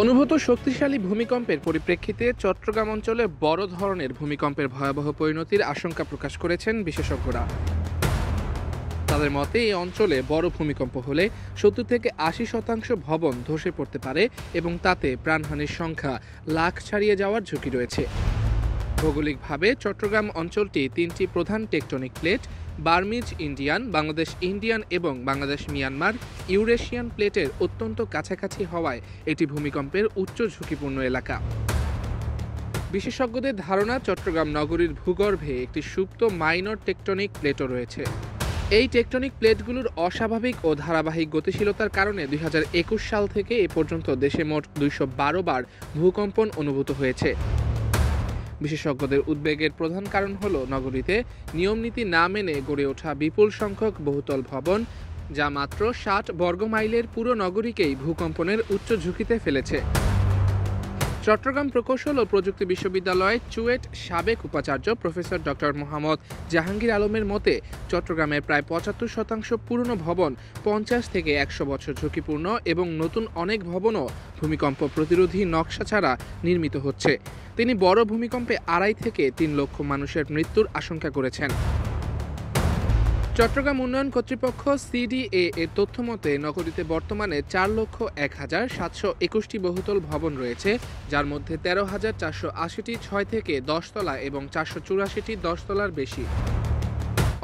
অনুভূত শক্তিশালী ভূমিকম্পের পরিপ্রেক্ষিতে চট্টগ্রাম অঞ্চলে বড় ধরনের ভূমিকম্পের ভয়াবহ পরিণতির আশঙ্কা প্রকাশ করেছেন বিশেষজ্ঞরা। তাদের মতে এই অঞ্চলে বড় ভূমিকম্প হলে ৭০ থেকে ৮০% ভবন ধসে পড়তে পারে এবং তাতে প্রাণহানির সংখ্যা লাখ ছাড়িয়ে যাওয়ার ঝুঁকি রয়েছে। ভৌগোলিকভাবে চট্টগ্রাম অঞ্চলটি তিনটি প্রধান tectonic plate Burmese Indian, Bangladesh Indian এবং বাংলাদেশ মিয়ানমার ইউরেশিয়ান প্লেটের অত্যন্ত কাছাকাছি হওয়ায় এটি ভূমিকম্পের উচ্চ ঝুঁকিপূর্ণ এলাকা। বিশেষজ্ঞদের ধারণা, চট্টগ্রাম নগরীর ভূগর্ভে একটি সুপ্ত মাইনর টেকটনিক প্লেটও রয়েছে। এই টেকটনিক প্লেটগুলোর অস্বাভাবিক ও ধারাবাহিক গতিশীলতার কারণে ২০২১ সাল থেকে এ পর্যন্ত দেশে মোট ২১২ বার ভূকম্পন অনুভূত হয়েছে। বিশেষজ্ঞদের উদ্বেগের প্রধান কারণ হল নগরীতে নিয়মনীতি না মেনে গড়ে ওঠা বিপুল সংখ্যক বহুতল ভবন, যা মাত্র ৬০ বর্গমাইলের পুরো নগরীকেই ভূকম্পনের উচ্চ ঝুঁকিতে ফেলেছে। চট্টগ্রাম প্রকৌশল ও প্রযুক্তি বিশ্ববিদ্যালয়ের চুয়েট সাবেক উপাচার্য প্রফেসর ডক্টর মোহাম্মদ জাহাঙ্গীর আলমের মতে, চট্টগ্রামের প্রায় ৭৫% পুরনো ভবন ৫০ থেকে ১০০ বছর ঝুঁকিপূর্ণ এবং নতুন অনেক ভবনও ভূমিকম্প প্রতিরোধী নকশা ছাড়া নির্মিত হচ্ছে। তিনি বড় ভূমিকম্পে ২.৫ থেকে ৩ লক্ষ মানুষের মৃত্যুর আশঙ্কা করেছেন। চট্টগ্রাম উন্নয়ন কর্তৃপক্ষ সিডিএ এর তথ্য মতে, নগরীতে বর্তমানে ৪,০১,৭২১টি বহুতল ভবন রয়েছে, যার মধ্যে ১৩,৪৮০টি ৬ থেকে ১০ তলা এবং ৪৮৪টি ১০ তলার বেশি।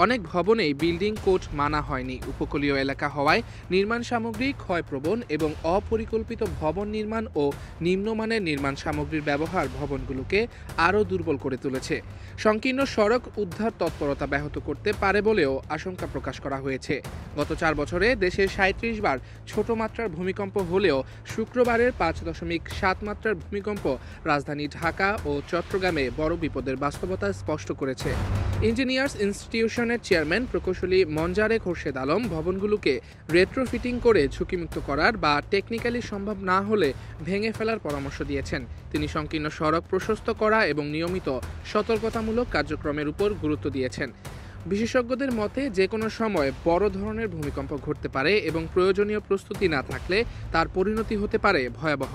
অনেক ভবনেই বিল্ডিং কোড মানা হয়নি। উপকূলীয় এলাকা হওয়ায় নির্মাণ সামগ্রী ক্ষয়প্রবণ এবং অপরিকল্পিত ভবন নির্মাণ ও নিম্নমানের নির্মাণ সামগ্রীর ব্যবহার ভবনগুলোকে আরও দুর্বল করে তুলেছে। সংকীর্ণ সড়ক উদ্ধার তৎপরতা ব্যাহত করতে পারে বলেও আশঙ্কা প্রকাশ করা হয়েছে। গত ৪ বছরে দেশে ৩৭ বার ছোট মাত্রার ভূমিকম্প হলেও শুক্রবারের ৫.৭ মাত্রার ভূমিকম্প রাজধানী ঢাকা ও চট্টগ্রামে বড় বিপদের বাস্তবতা স্পষ্ট করেছে। ইঞ্জিনিয়ার্স ইনস্টিটিউশনের চেয়ারম্যান প্রকৌশলী মঞ্জারে খোরশেদ আলম ভবনগুলোকে রেট্রোফিটিং করে ঝুঁকিমুক্ত করার বা টেকনিক্যালি সম্ভব না হলে ভেঙে ফেলার পরামর্শ দিয়েছেন। তিনি সংকীর্ণ সড়ক প্রশস্ত করা এবং নিয়মিত সতর্কতামূলক কার্যক্রমের উপর গুরুত্ব দিয়েছেন। বিশেষজ্ঞদের মতে, যে কোনো সময় বড় ধরনের ভূমিকম্প ঘটতে পারে এবং প্রয়োজনীয় প্রস্তুতি না থাকলে তার পরিণতি হতে পারে ভয়াবহ।